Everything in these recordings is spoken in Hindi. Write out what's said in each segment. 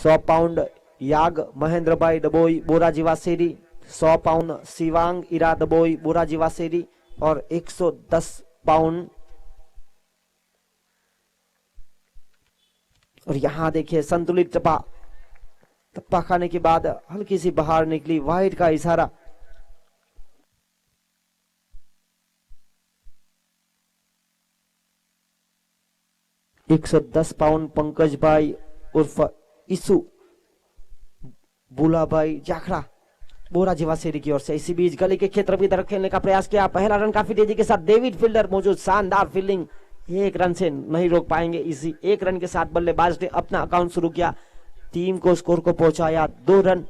100 पाउंड याग महेंद्र भाई डबोई बोराजी वासेरी, 100 पाउंड शिवांग इरा डबोई बोराजी वासेरी और 110 पाउंड। और यहां देखिए संतुलित टप्पा खाने के बाद हल्की सी बाहर निकली, वाइड का इशारा। एक 110 पाउंड पंकज भाई उर्फ इसु बुला भाई जाखड़ा बोरा जीवासेरी की ओर से। इसी बीच गली के क्षेत्र की तरफ खेलने का प्रयास किया, पहला रन काफी तेजी के साथ डेविड फील्डर मौजूद, शानदार फील्डिंग, एक रन से नहीं रोक पाएंगे। इसी एक रन के साथ बल्लेबाज ने अपना अकाउंट शुरू किया, टीम को स्कोर को पहुंचाया 2 रन।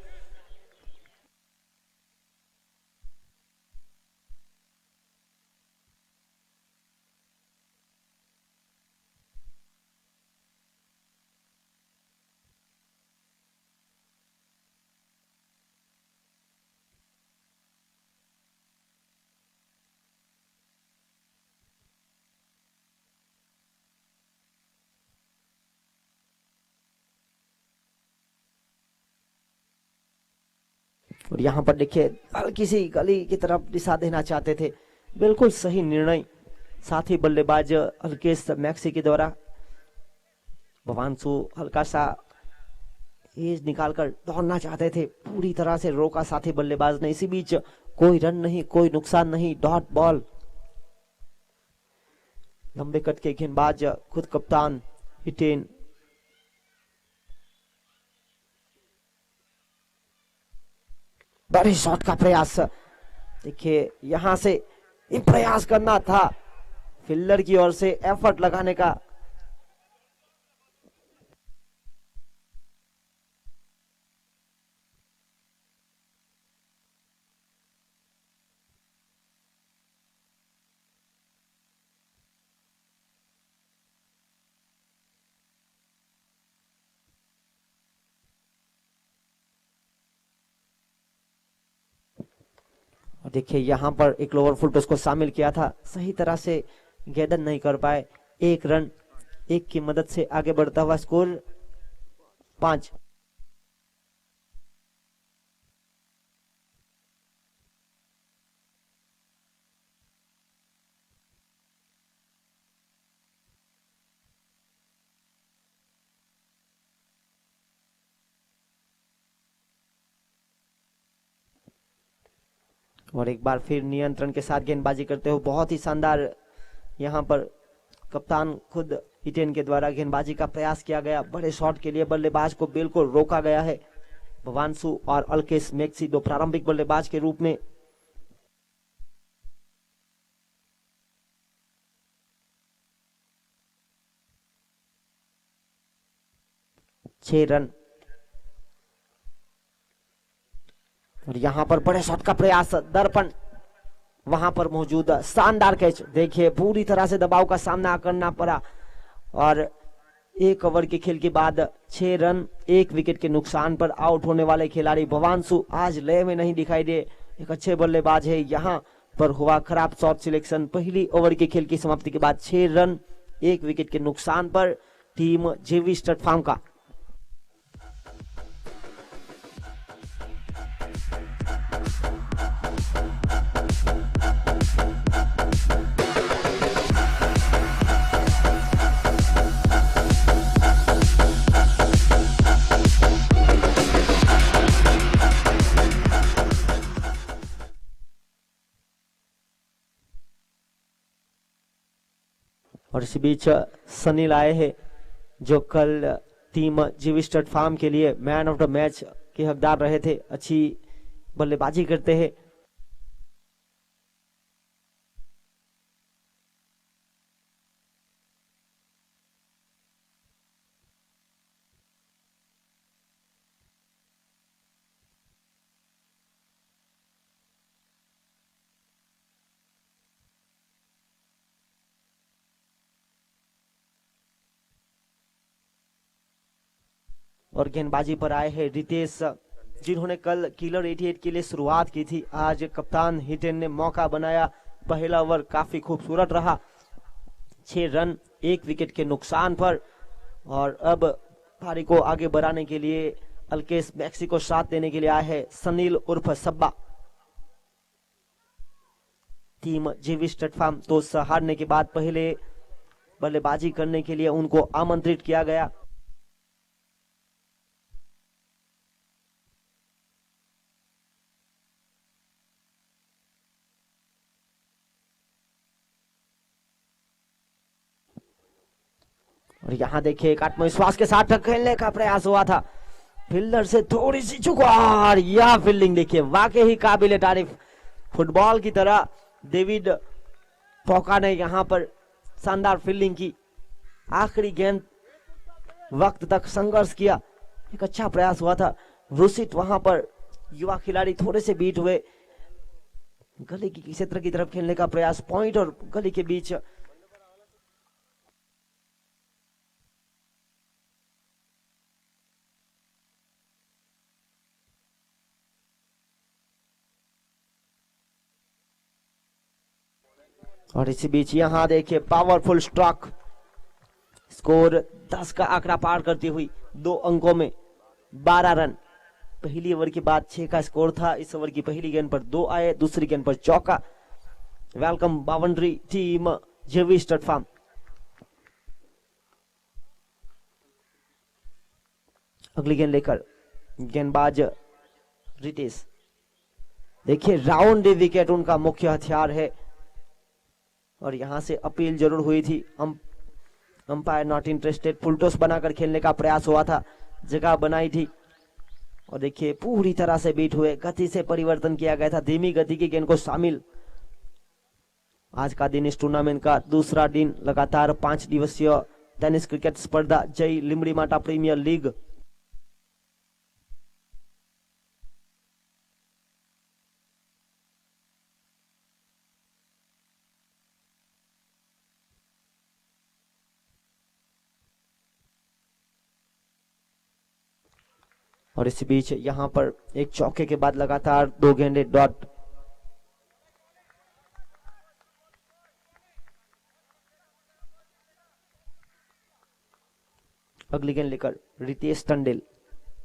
और यहां पर देखिए हल्की सी गली की तरफ दिशा देना चाहते थे, बिल्कुल सही निर्णय। साथ ही बल्लेबाज हल्केश मैक्सी के द्वारा भवानसु हल्का सा एज निकालकर दौड़ना चाहते थे, पूरी तरह से रोका साथी बल्लेबाज ने। इसी बीच कोई रन नहीं, कोई नुकसान नहीं, डॉट बॉल। लंबे कट के गेंदबाज खुद कप्तान हिटेन, बड़े शॉट का प्रयास। देखिए यहां से प्रयास करना था फील्डर की ओर से, एफर्ट लगाने का। देखिए यहां पर एक लोअर फुल टॉस को शामिल किया था, सही तरह से गेंदन नहीं कर पाए। 1 रन 1 की मदद से आगे बढ़ता हुआ स्कोर 5। और एक बार फिर नियंत्रण के साथ गेंदबाजी करते हुए बहुत ही शानदार यहां पर कप्तान खुद हिटेन के द्वारा गेंदबाजी का प्रयास किया गया। बड़े शॉट के लिए बल्लेबाज को बिल्कुल रोका गया है। भवानसु और अल्केश मैक्सी 2 प्रारंभिक बल्लेबाज के रूप में। छह रन। और यहां पर बड़े शॉट का प्रयास, दर्पण वहां पर मौजूद, शानदार कैच। देखिए पूरी तरह से दबाव का सामना करना पड़ा और 1 ओवर के खेल के बाद 6 रन 1 विकेट के नुकसान पर आउट होने वाले खिलाड़ी भवानसु आज लय में नहीं दिखाई दे। एक अच्छे बल्लेबाज है, यहां पर हुआ खराब शॉट सिलेक्शन। पहली ओवर के खेल की समाप्ति के बाद 6 रन 1 विकेट के नुकसान पर टीम जेवी स्टड फार्म का। और इसी बीच सनील आए हैं जो कल टीम जीवी स्टड फार्म के लिए मैन ऑफ द मैच के हकदार रहे थे, अच्छी बल्लेबाजी करते हैं। और गेंदबाजी पर आए हैं रितेश, जिन्होंने कल किलर 88 के लिए शुरुआत की थी। आज कप्तान हिटेन ने मौका बनाया। पहला ओवर काफी खूबसूरत रहा, 6 रन 1 विकेट के नुकसान पर। और अब पारी को आगे बढ़ाने के लिए अल्केश मैक्सी को साथ देने के लिए आए हैं सनील उर्फ सब्बा। टीम जेवी स्टेट फार्म तो हारने के बाद पहले बल्लेबाजी करने के लिए उनको आमंत्रित किया गया। और यहाँ देखिए एक आत्मविश्वास के साथ खेलने का प्रयास हुआ था, फील्डर से थोड़ी सी चूक और यह फील्डिंग देखिए वाकई ही काबिले तारीफ। फुटबॉल की तरह डेविड पोका ने यहाँ पर शानदार फील्डिंग की, आखिरी गेंद वक्त तक संघर्ष किया, एक अच्छा प्रयास हुआ था। रुसित वहां पर युवा खिलाड़ी थोड़े से बीट हुए, गली की क्षेत्र की तरफ खेलने का प्रयास, पॉइंट और गली के बीच और इसी बीच यहां देखिए पावरफुल स्ट्रोक, स्कोर 10 का आंकड़ा पार करती हुई 2 अंकों में 12 रन। पहली ओवर के बाद 6 का स्कोर था, इस ओवर की पहली गेंद पर 2 आए, दूसरी गेंद पर चौका। Welcome boundary team JV state farm. अगली गेंद लेकर गेंदबाज रितेश, देखिए राउंड विकेट उनका मुख्य हथियार है और यहां से अपील जरूर हुई थी, umpire not interested, full toss बनाकर खेलने का प्रयास हुआ था, जगह बनाई थी और देखिए पूरी तरह से बीट हुए, गति से परिवर्तन किया गया था, धीमी गति की गेंद को शामिल। आज का दिन इस टूर्नामेंट का दूसरा दिन, लगातार 5 दिवसीय टेनिस क्रिकेट स्पर्धा जय लिमड़ी माटा प्रीमियर लीग। और इसी बीच यहां पर एक चौके के बाद लगातार 2 गेंदें डॉट। अगली गेंद लेकर रितेश टंडेल,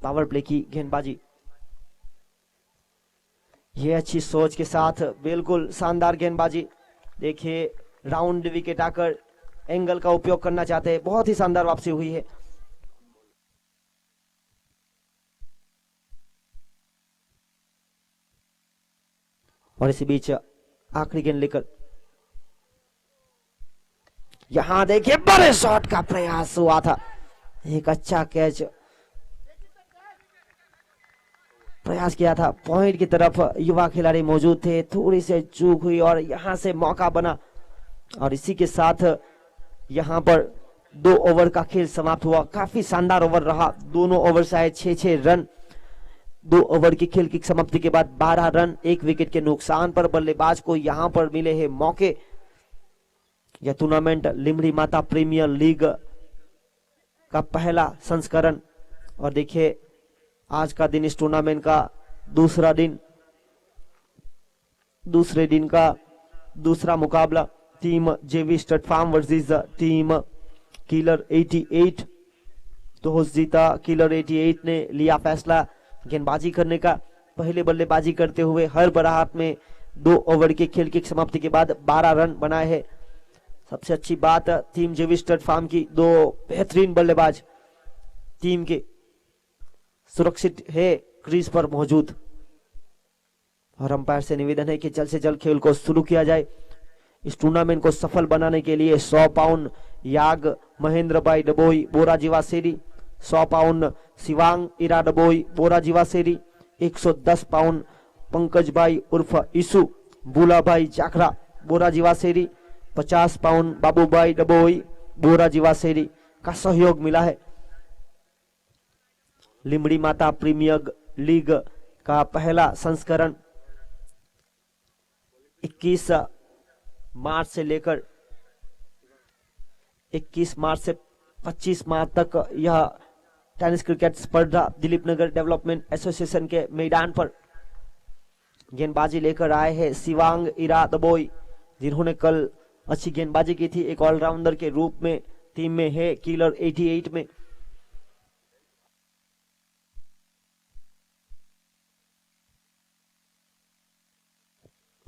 पावर प्ले की गेंदबाजी, ये अच्छी सोच के साथ बिल्कुल शानदार गेंदबाजी। देखिए राउंड विकेट आकर एंगल का उपयोग करना चाहते हैं, बहुत ही शानदार वापसी हुई है। और इसी बीच आखिरी गेंद लेकर यहां देखिए बड़े शॉट का प्रयास हुआ था, एक अच्छा कैच प्रयास किया था, पॉइंट की तरफ युवा खिलाड़ी मौजूद थे, थोड़ी से चूक हुई और यहां से मौका बना। और इसी के साथ यहां पर 2 ओवर का खेल समाप्त हुआ, काफी शानदार ओवर रहा, दोनों ओवर से आए 6-6 रन। 2 ओवर की खेल की समाप्ति के बाद 12 रन, 1 विकेट के नुकसान पर बल्लेबाज को यहां पर मिले हैं मौके। यह टूर्नामेंट लिमड़ी माता प्रीमियर लीग का पहला संस्करण, और देखिए आज का दिन इस टूर्नामेंट का दूसरा दिन, दूसरे दिन का दूसरा मुकाबला, team JV state farm versus team killer 88। Toss जीता किलर 88 ने लिया फैसला गेंदबाजी करने का। पहले बल्लेबाजी करते हुए हर बराहत में 2 ओवर के खेल की समाप्ति के बाद 12 रन बनाए हैं। सबसे अच्छी बात टीम जेवी स्टेट फार्म की 2 बेहतरीन बल्लेबाज टीम के सुरक्षित है क्रीज पर मौजूद, और अंपायर से निवेदन है कि जल्द से जल्द खेल को शुरू किया जाए। इस टूर्नामेंट को सफल बनाने के लिए 100 पाउंड याग महेंद्र भाई डबोई बोरा जीवासेरी, 100 पाउंड शिवांग इरा डबोई बोरा जीवासेरी, 110 पाउंड पंकज भाई उर्फ ईसु बुला भाई जाखरा बोरा जीवासेरी, 50 पाउंड बाबू भाई डबोई बोरा जीवासेरी का सहयोग मिला है। लिमड़ी माता प्रीमियर लीग का पहला संस्करण 21 मार्च से लेकर 21 मार्च से 25 मार्च तक यह टेनिस क्रिकेट स्पर्धा दिलीप नगर डेवलपमेंट एसोसिएशन के मैदान पर गेंदबाजी लेकर आए हैं शिवांग इरा दबोई, जिन्होंने कल अच्छी गेंदबाजी की थी, एक ऑलराउंडर के रूप में टीम में है किलर 88 में।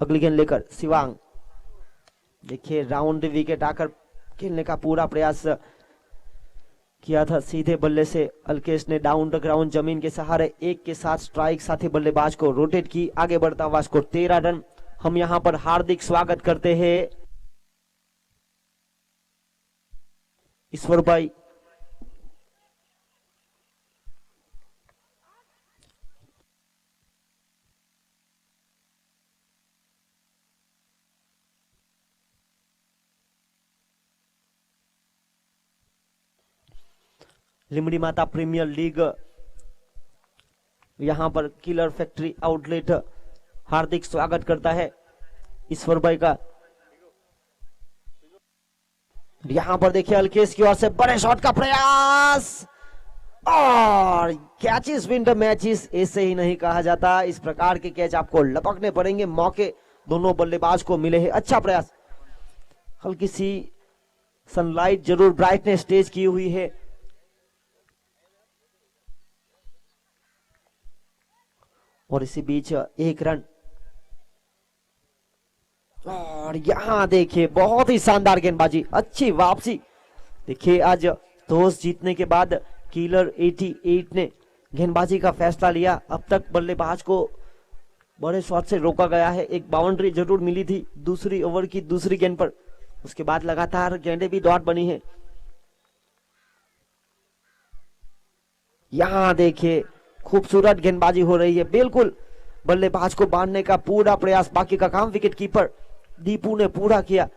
अगली गेंद लेकर शिवांग, देखिए राउंड विकेट आकर खेलने का पूरा प्रयास किया था। सीधे बल्ले से अल्केश ने डाउन द ग्राउंड जमीन के सहारे एक के साथ स्ट्राइक साथी बल्लेबाज को रोटेट की, आगे बढ़ता हुआ स्कोर 13 रन। हम यहां पर हार्दिक स्वागत करते हैं ईश्वर भाई, लिमड़ी माता प्रीमियर लीग यहां पर किलर फैक्ट्री आउटलेट हार्दिक स्वागत करता है ईश्वर भाई का। यहां पर देखिए अल्केश की ओर से बड़े शॉट का प्रयास और कैचेस विन द मैचेस, ऐसे ही नहीं कहा जाता। इस प्रकार के कैच आपको लपकने पड़ेंगे, मौके दोनों बल्लेबाज को मिले हैं। अच्छा प्रयास, हल्की सी सनलाइट जरूर ब्राइटनेस तेज की हुई है। और इसी बीच एक रन, और यहां देखिए बहुत ही शानदार गेंदबाजी, अच्छी वापसी। देखिए आज टॉस जीतने के बाद किलर 88 ने गेंदबाजी का फैसला लिया। अब तक बल्लेबाज को बड़े शॉट से रोका गया है। एक बाउंड्री जरूर मिली थी दूसरी ओवर की दूसरी गेंद पर, उसके बाद लगातार गेंदें भी डॉट बनी है। यहां देखिए खूबसूरत गेंदबाजी हो रही है, बिल्कुल बल्लेबाज को बांधने का पूरा प्रयास। बाकी का काम विकेट कीपर दीपू ने पूरा किया।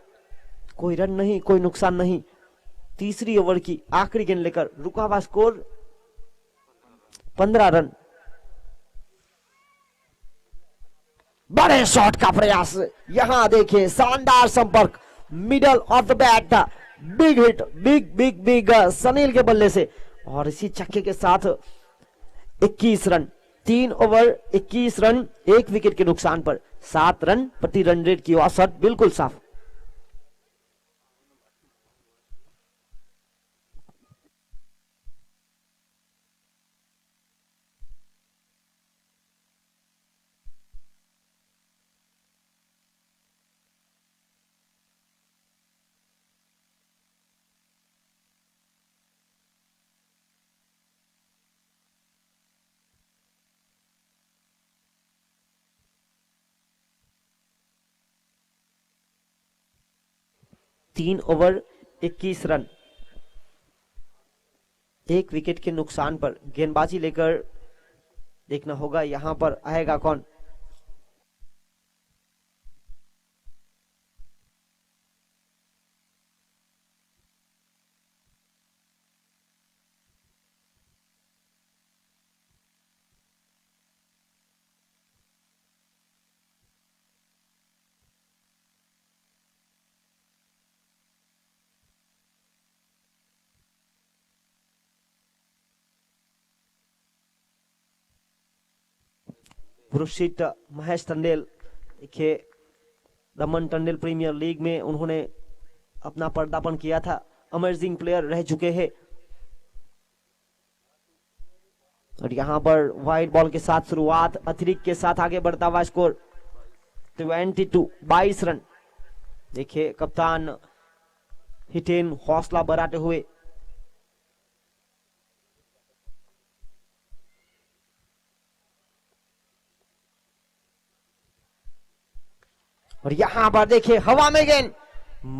कोई रन नहीं, कोई नुकसान नहीं। तीसरी ओवर की आखिरी गेंद लेकर रुका हुआ स्कोर 15 रन। बड़े शॉट का प्रयास, यहां देखिए शानदार संपर्क, मिडल ऑफ द बैट था, big hit, big big big Sunil के बल्ले से, और इसी छक्के के साथ 21 रन, 3 ओवर 21 रन, 1 विकेट के नुकसान पर 7 रन प्रति रन रेट की औसत बिल्कुल साफ। तीन ओवर 21 रन, 1 विकेट के नुकसान पर गेंदबाजी लेकर देखना होगा यहां पर आएगा कौन। पुरुषित महेश टंडेल, देखिए दमन टंडेल प्रीमियर लीग में उन्होंने अपना पदार्पण किया था, अमेजिंग प्लेयर रह चुके हैं। और यहां पर व्हाइट बॉल के साथ शुरुआत, अतिरिक्त के साथ आगे बढ़ता हुआ स्कोर 22 रन। देखिए कप्तान हिटेन हौसला बढ़ाते हुए और यहां पर देखिए हवा में गेंद,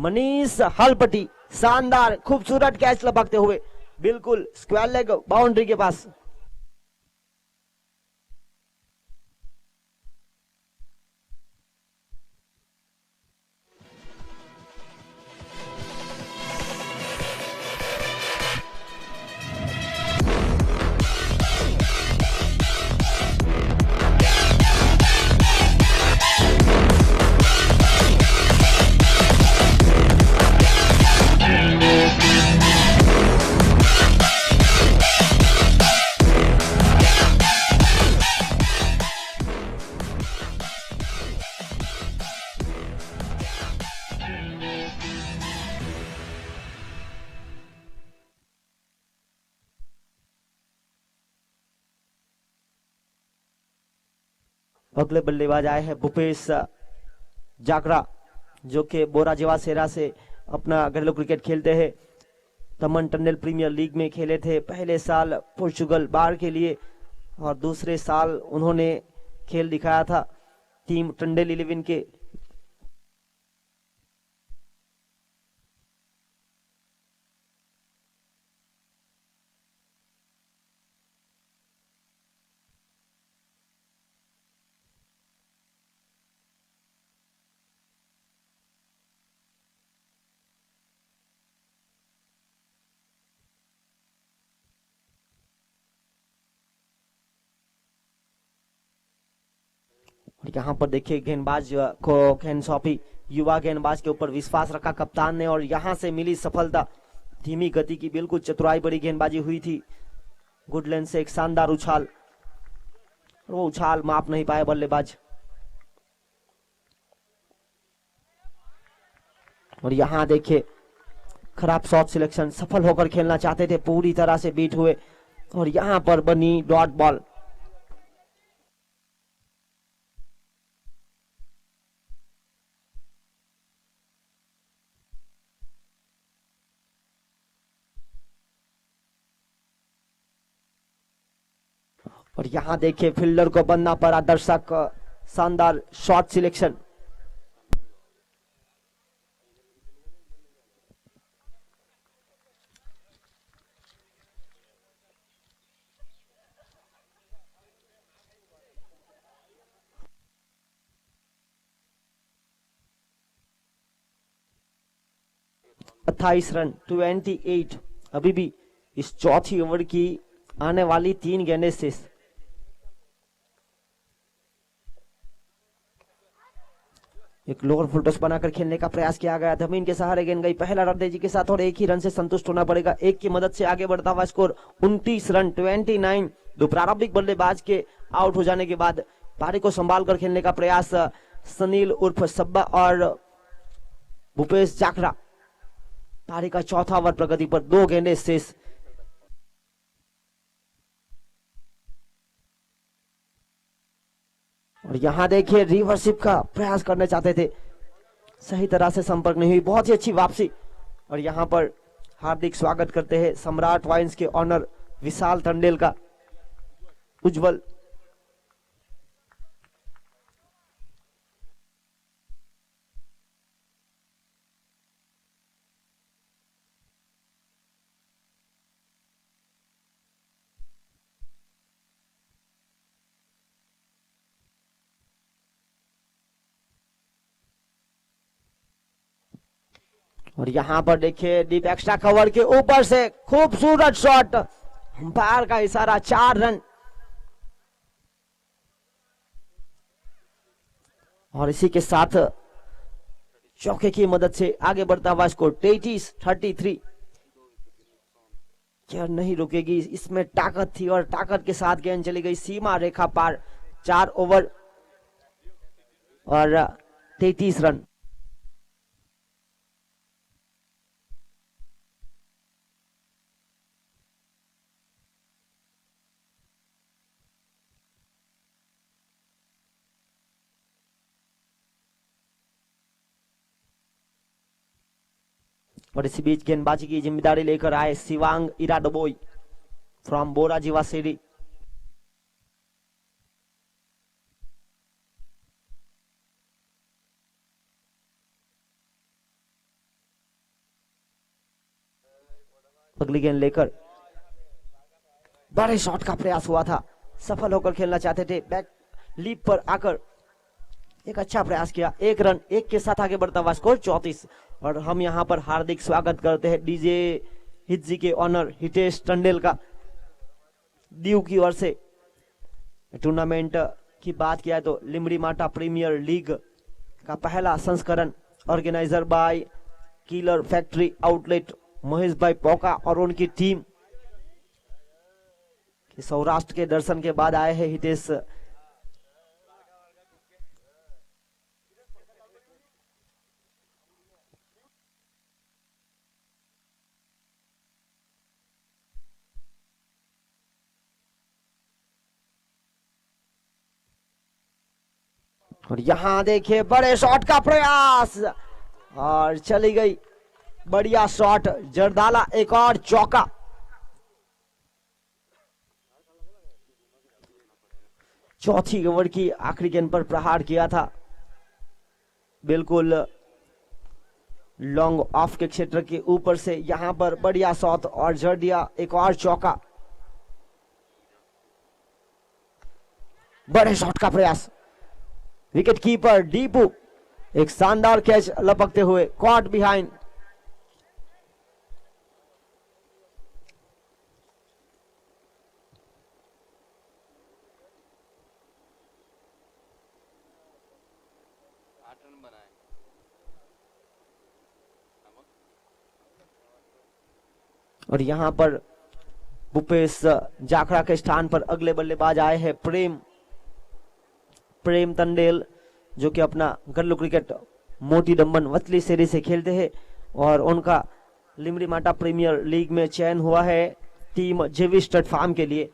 मनीष हलपटी, शानदार खूबसूरत कैच लपकते हुए बिल्कुल स्क्वायर लेग बाउंड्री के पास। अगले बल्लेबाज आए हैं भूपेश जाकरा जो कि बोरा जेवा सेरा से अपना घरेलू क्रिकेट खेलते हैं। तमन टंडेल प्रीमियर लीग में खेले थे पहले साल पोर्चुगल बार के लिए और दूसरे साल उन्होंने खेल दिखाया था टीम टंडेल 11 के। यहाँ पर देखिए गेंदबाज को गेंद सौंपी, युवा गेंदबाज के ऊपर विश्वास रखा कप्तान ने और यहां से मिली सफलता। धीमी गति की बिल्कुल चतुराई बड़ी गेंदबाजी हुई थी। गुडलैंड से एक शानदार उछाल, वो उछाल माप नहीं पाए बल्लेबाज। और यहां देखिए खराब शॉट सिलेक्शन, सफल होकर खेलना चाहते थे, पूरी तरह से बीट हुए और यहां पर बनी डॉट बॉल। और यहां देखिए फील्डर को बनना पड़ा, दर्शक शानदार शॉट सिलेक्शन। अट्ठाईस रन 28। अभी भी इस चौथी ओवर की आने वाली 3 गेंदें शेष। एक लोअर फुल टॉस बनाकर खेलने का प्रयास किया गया, जमीन के सहारे गेंद गई, पहला रन तेजी के साथ और एक ही रन से संतुष्ट होना पड़ेगा। एक की मदद से आगे बढ़ता हुआ स्कोर 29 रन 29। दो प्रारंभिक बल्लेबाज के आउट हो जाने के बाद पारी को संभाल कर खेलने का प्रयास सनील उर्फ सब्बा और भूपेश जाखरा। पारी का चौथा ओवर प्रगति पर, 2 गेंदें शेष। और यहां देखिए रिवर्सिप का प्रयास करना चाहते थे, सही तरह से संपर्क नहीं हुई, बहुत ही अच्छी वापसी। और यहां पर हार्दिक स्वागत करते हैं सम्राट वाइन्स के ऑनर विशाल टंडेल का। उज्जवल और यहां पर देखिए डीप एक्स्ट्रा कवर के ऊपर से खूबसूरत शॉट, अंपायर का इशारा, 4 रन। और इसी के साथ चौके की मदद से आगे बढ़ता हुआ स्कोर 33। क्या नहीं रुकेगी, इसमें ताकत थी और ताकत के साथ गेंद चली गई सीमा रेखा पार। 4 ओवर और 33 रन। और इसी बीच गेंदबाजी की जिम्मेदारी लेकर आए शिवांग इराडोबोई फ्रॉम बोरा जीवा सीरी। अगली गेंद लेकर बड़े शॉट का प्रयास हुआ था, सफल होकर खेलना चाहते थे, बैक लीप पर आकर एक अच्छा प्रयास किया। 1 रन, 1 के साथ आगे बढ़ता हुआ स्कोर 34। और हम यहां पर हार्दिक स्वागत करते हैं डीजे हिज्जी के ऑनर हितेश टंडेल का दीव की ओर से। टूर्नामेंट की बात किया तो लिमड़ी माटा प्रीमियर लीग का पहला संस्करण, organiser by killer factory outlet Mahesh bhai Poka और उनकी टीम। सौराष्ट्र के दर्शन के बाद आए हैं हितेश। और यहां देखिए बड़े शॉट का प्रयास और चली गई, बढ़िया शॉट। जरदाला एक और चौका। चौथी ओवर की आखिरी गेंद पर प्रहार किया था, बिल्कुल लॉन्ग ऑफ के क्षेत्र के ऊपर से। यहां पर बढ़िया शॉट और जड़ दिया एक और चौका। बड़े शॉट का प्रयास, विकेट कीपर दीपू एक शानदार कैच लपकते हुए कॉट बिहाइंड। और यहां पर भूपेश जाखड़ा के स्थान पर अगले बल्लेबाज आए हैं प्रेम तंडेल, जो कि अपना घरेलू क्रिकेट मोटी डम्बन वतली सीरीज से खेलते हैं और उनका लिमरी माटा प्रीमियर लीग में चयन हुआ है टीम जेवी स्टड फार्म के लिए।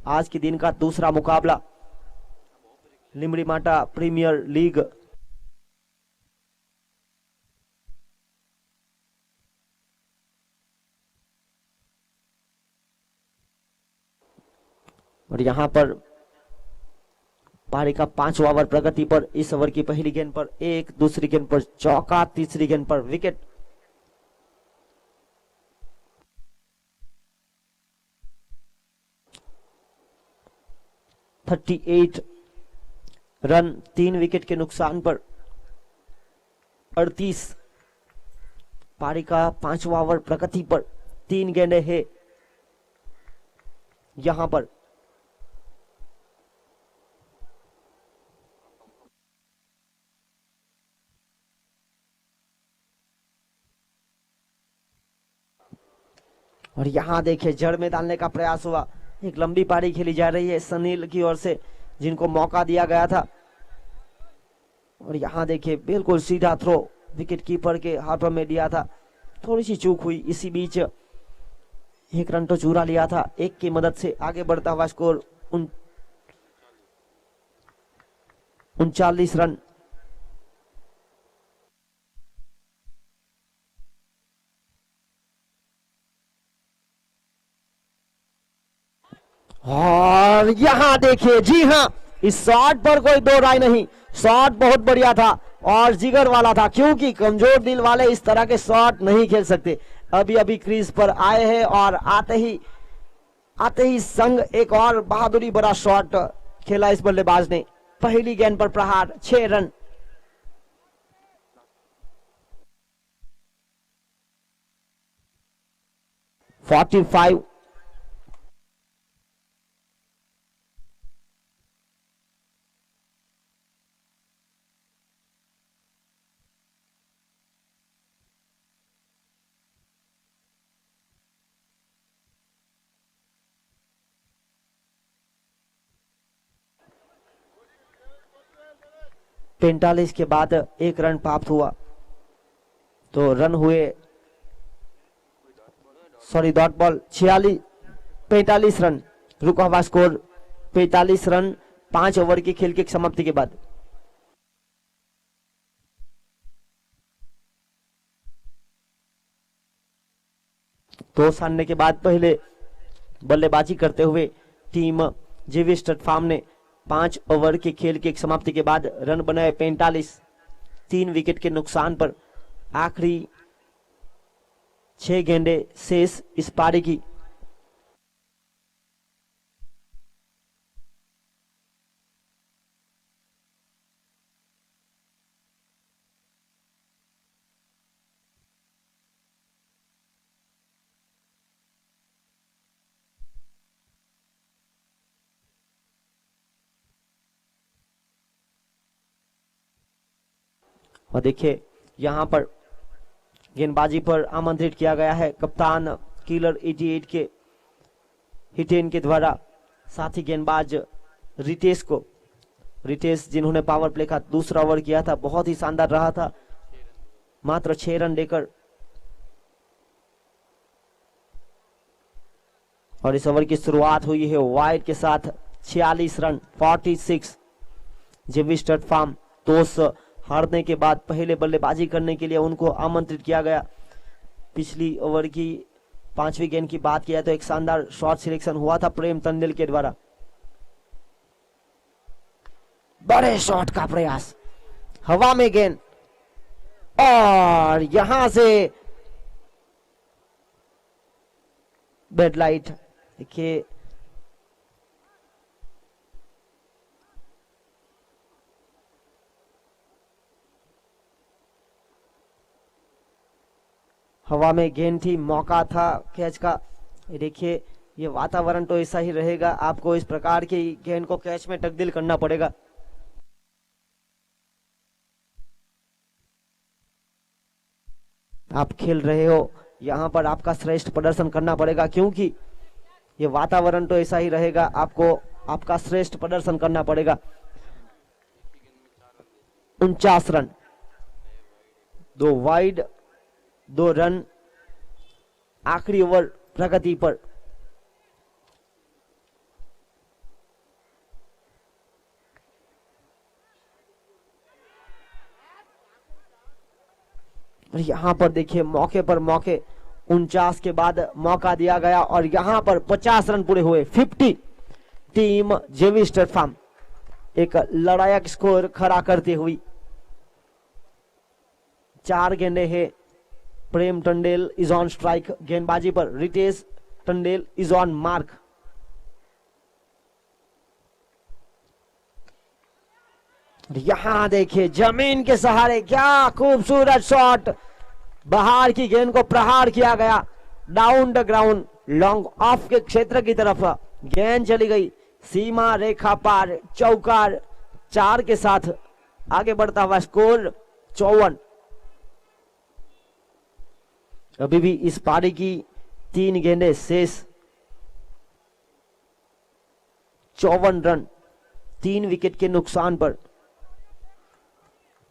आज के दिन का दूसरा मुकाबला लिमरी माटा प्रीमियर लीग और यहां पर पारी का 5वां ओवर प्रगति पर। इस ओवर की पहली गेंद पर एक, दूसरी गेंद पर चौका, तीसरी गेंद पर विकेट। (38 रन 3 विकेट के नुकसान पर 38। पारी का 5वां ओवर प्रगति पर 3 गेंदें हैं यहां पर। और यहां देखिए जड़ में डालने का प्रयास हुआ। एक लंबी पारी खेली जा रही है सनील की ओर से, जिनको मौका दिया गया था। और यहां देखिए बिल्कुल सीधा थ्रो विकेट कीपर के हाथों में दिया था, थोड़ी सी चूक हुई। इसी बीच एक रन तो चुरा लिया था। एक की मदद से आगे बढ़ता हुआ स्कोर 39 रन। और यहां देखिए, जी हां, इस शॉट पर कोई दो राय नहीं, शॉट बहुत बढ़िया था और जिगर वाला था, क्योंकि कमजोर दिल वाले इस तरह के शॉट नहीं खेल सकते। अभी अभी क्रीज पर आए हैं और आते ही संग एक और बहादुरी बड़ा शॉट खेला इस बल्लेबाज ने। पहली गेंद पर प्रहार, 6 रन। (45) (45) के बाद 1 रन प्राप्त हुआ, तो रन हुए, सॉरी डॉट बॉल, 45 रन। रुका हुआ स्कोर 45 रन 5 ओवर की खेल की समाप्ति के बाद। तो सानने के बाद पहले बल्लेबाजी करते हुए टीम जेवी स्टड फार्म ने 5 ओवर की खेल की समाप्ति के बाद रन बनाए 45, 3 विकेट के नुकसान पर। आखिरी 6 गेंदें शेष इस पारी की। और देखिए यहां पर गेंदबाजी पर आमंत्रित किया गया है कप्तान किलर 88 के हिटेन के द्वारा, साथ ही गेंदबाज रितेश को। रितेश जिन्होंने पावर प्ले का दूसरा ओवर किया था, बहुत ही शानदार रहा था, मात्र 6 रन देकर। और इस ओवर की शुरुआत हुई है वाइड के साथ 46 रन 46। जेवी स्टड फार्म टॉस हारने के बाद पहले बल्लेबाजी करने के लिए उनको आमंत्रित किया गया। पिछली ओवर की 5वीं गेंद की बात किया तो एक शानदार शॉट सिलेक्शन हुआ था प्रेम टंडेल के द्वारा। बड़े शॉट का प्रयास, हवा में गेंद, और यहां से बेड लाइट। देखिए हवा में गेंद थी, मौका था कैच का। देखिए ये वातावरण तो ऐसा ही रहेगा, आपको इस प्रकार की गेंद को कैच में तब्दील करना पड़ेगा। आप खेल रहे हो, यहाँ पर आपका श्रेष्ठ प्रदर्शन करना पड़ेगा, क्योंकि ये वातावरण तो ऐसा ही रहेगा, आपको आपका श्रेष्ठ प्रदर्शन करना पड़ेगा। 49 रन, 2 वाइड, 2 रन, आखिरी ओवर प्रगति पर। और यहां पर देखिए मौके पर मौके, 49 के बाद मौका दिया गया और यहां पर 50 रन पूरे हुए। 50 टीम जेवी स्टेट फार्म एक लड़ायक स्कोर खड़ा करते हुई। 4 गेंदे हैं, Prem Tandel is on strike, गेंदबाजी पर Ritesh Tandel is on mark. यहां देखिए जमीन के सहारे क्या खूबसूरत शॉट, बाहर की गेंद को प्रहार किया गया, down the ground, long off के क्षेत्र की तरफ गेंद चली गई, सीमा रेखा पार, चौकार 4 के साथ आगे बढ़ता हुआ स्कोर 54। अभी भी इस पारी की 3 गेंदें शेष, 54 रन 3 विकेट के नुकसान पर।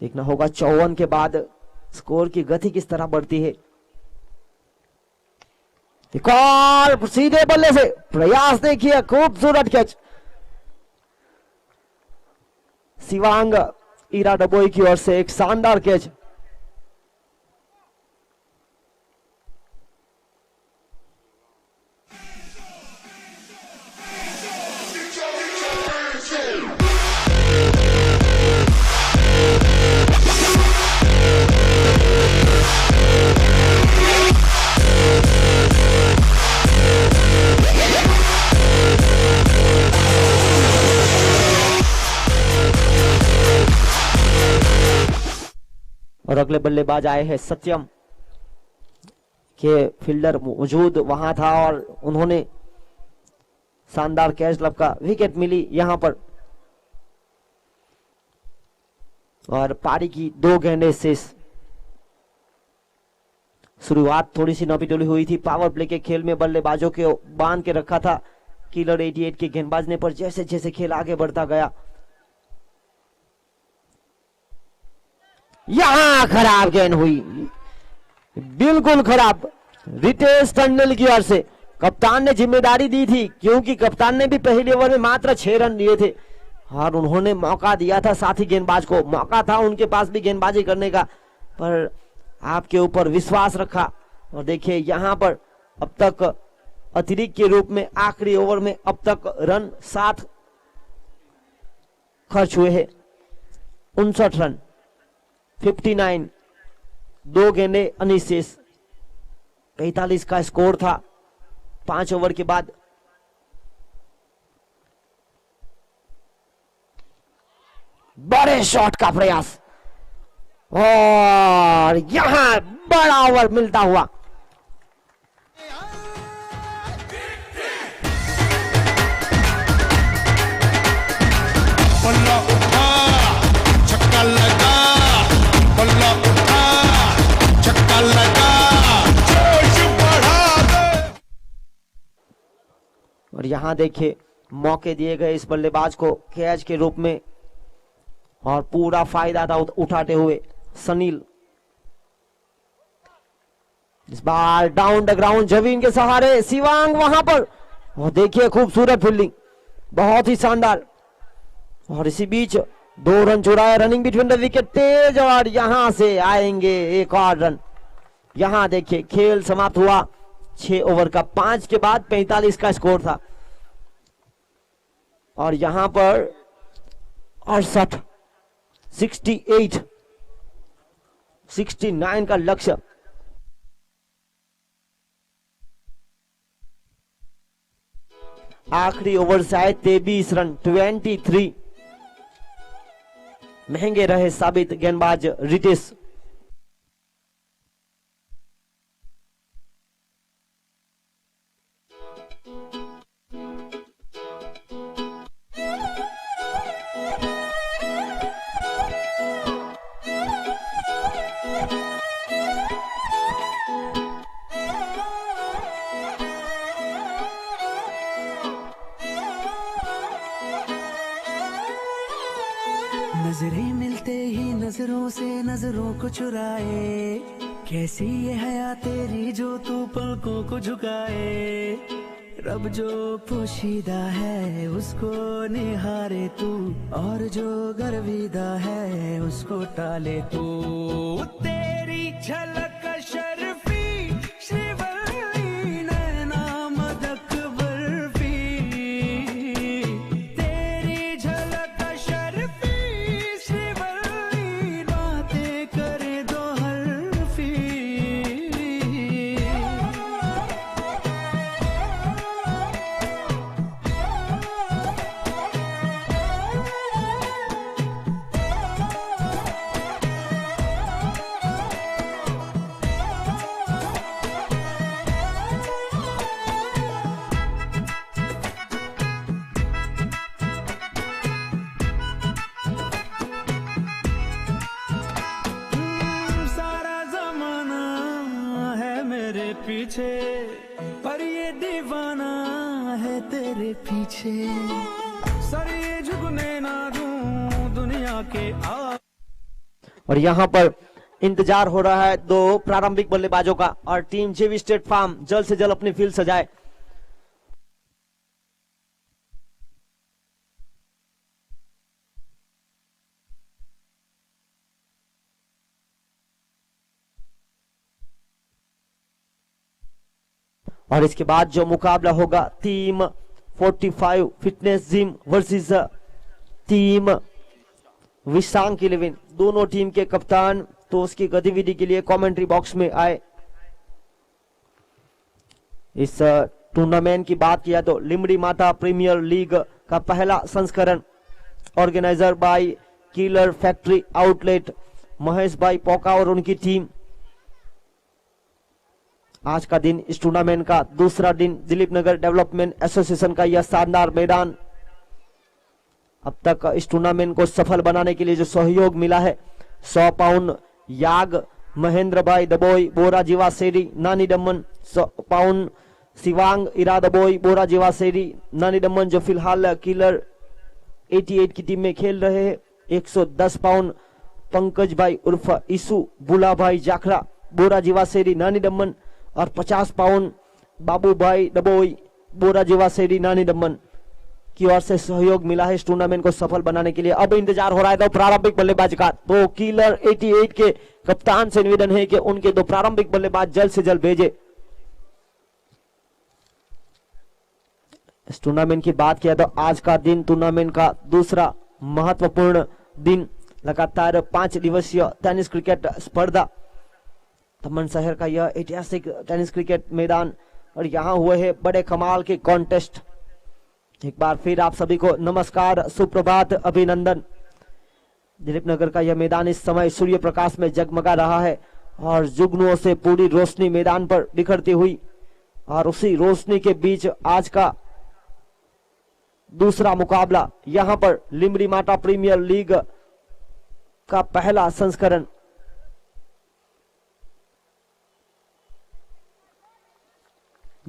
देखना होगा 54 के बाद स्कोर की गति किस तरह बढ़ती है। एक और सीधे बल्ले से प्रयास देखिए, खूबसूरत कैच, शिवांग ईरा डबोई की ओर से एक शानदार कैच। और अगले बल्लेबाज आए हैं सत्यम के, फील्डर मौजूद वहां था और उन्होंने शानदार कैच लपका, विकेट मिली यहां पर। और पारी की 2 गेंदें शेष। शुरुआत थोड़ी सी नपीतुली हुई थी, पावर प्ले के खेल में बल्लेबाजों के बांध के रखा था किलर 88 के गेंदबाज ने, पर जैसे जैसे खेल आगे बढ़ता गया यहां खराब गेंद हुई, बिल्कुल खराब। रितेश टंडेल की ओर से कप्तान ने जिम्मेदारी दी थी, क्योंकि कप्तान ने भी पहले ओवर में मात्र 6 रन दिए थे और उन्होंने मौका दिया था साथी गेंदबाज को, मौका था उनके पास भी गेंदबाजी करने का, पर आपके ऊपर विश्वास रखा। और देखिए यहां पर अब तक अतिरिक्त के रूप में आखिरी ओवर में अब तक रन 7 खर्च हुए हैं, 59 रन, 59, 2 गेंदे अनिशेष, 45 का स्कोर था 5 ओवर के बाद। बड़े शॉट का प्रयास और यहां बड़ा ओवर मिलता हुआ। बल्ला उठा, छक्का लगा, बल्ला उठा, छक्का लगा, जोश बढ़ा दे। और यहां देखिए मौके दिए गए इस बल्लेबाज को कैच के रूप में और पूरा फायदा था उठाते हुए सनील। इस बार डाउन द ग्राउंड जमीन के सहारे शिवांग वहां पर, और देखिए खूबसूरत फील्डिंग, बहुत ही शानदार। और इसी बीच 2 रन चुराया, रनिंग बिटवीन द विकेट तेज, और यहां से आएंगे एक और रन। यहां देखिए खेल समाप्त हुआ 6 ओवर का, 5 के बाद 45 का स्कोर था, और यहां पर 68 68 69 का लक्ष्य। आखिरी ओवर से आए 23 रन, 23। महंगे रहे साबित गेंदबाज रितेश। नजरें मिलते ही नजरों से नजरों को चुराए, कैसी ये हया तेरी जो तू पलकों को झुकाए। रब जो पोशीदा है उसको निहारे तू, और जो गर्विदा है उसको टाले तू। तेरी झलक शर्फी श्रीवल्ली नैना मदक बर्फी, तेरी झलक शर्फी श्रीवल्ली बातें करे दो हरफी। सारा जमाना है मेरे पीछे, पर ये दीवाना है तेरे पीछे। सर ये झुकने ना दूं दुनिया के आ। और यहां पर इंतजार हो रहा है 2 प्रारंभिक बल्लेबाजों का, और टीम जेवी स्टेट फार्म जल्द से जल्द अपनी फील्ड सजाए। और इसके बाद जो मुकाबला होगा team 45 fitness gym versus team Vishank 11, दोनों टीम के कप्तान तो उसकी गतिविधि के लिए कमेंट्री बॉक्स में आए। इस टूर्नामेंट की बात किया तो लिमड़ी माता प्रीमियर लीग का पहला संस्करण, organiser by killer factory outlet, Mahesh bhai Poka और उनकी टीम। आज का दिन इस टूर्नामेंट का दूसरा दिन, दिलीप नगर डेवलपमेंट एसोसिएशन का यह शानदार मैदान। अब तक इस टूर्नामेंट को सफल बनाने के लिए जो सहयोग मिला है, 100 पाउंड याग महेंद्र भाई दबोई बोरा जीवा सेरी नानी दमन, 100 पाउंड शिवांग इरा दबोई बोरा जीवा सेरी नानी दमन, जो फिलहाल किलर 88 की टीम में खेल रहे हैं। 110 पाउंड पंकज भाई उर्फ ईसु बुला भाई जाखड़ा बोरा जीवा सेरी नानी दमन, और 50 पाउंड बाबू भाई दबोई बोरा जीवा सेरी नानी दमन की ओर से सहयोग मिला है इस टूर्नामेंट को सफल बनाने के लिए। अब इंतजार हो रहा है 2 प्रारंभिक बल्लेबाज का, तो किलर 88 के कप्तान से निवेदन है कि उनके 2 प्रारंभिक बल्लेबाज जल्द से जल्द भेजे। इस टूर्नामेंट की बात किया तो आज का दिन टूर्नामेंट का दूसरा महत्वपूर्ण दिन, लगातार 5 दिवसीय टेनिस क्रिकेट स्पर्धा, दमन शहर का यह ऐतिहासिक टेनिस क्रिकेट मैदान, और यहाँ हुए हैं बड़े कमाल के कॉन्टेस्ट। एक बार फिर आप सभी को नमस्कार, सुप्रभात, अभिनंदन। दिलीप नगर का यह मैदान इस समय सूर्य प्रकाश में जगमगा रहा है, और जुगनुओं से पूरी रोशनी मैदान पर बिखरती हुई, और उसी रोशनी के बीच आज का दूसरा मुकाबला, यहाँ पर लिमड़ी माता प्रीमियर लीग का पहला संस्करण।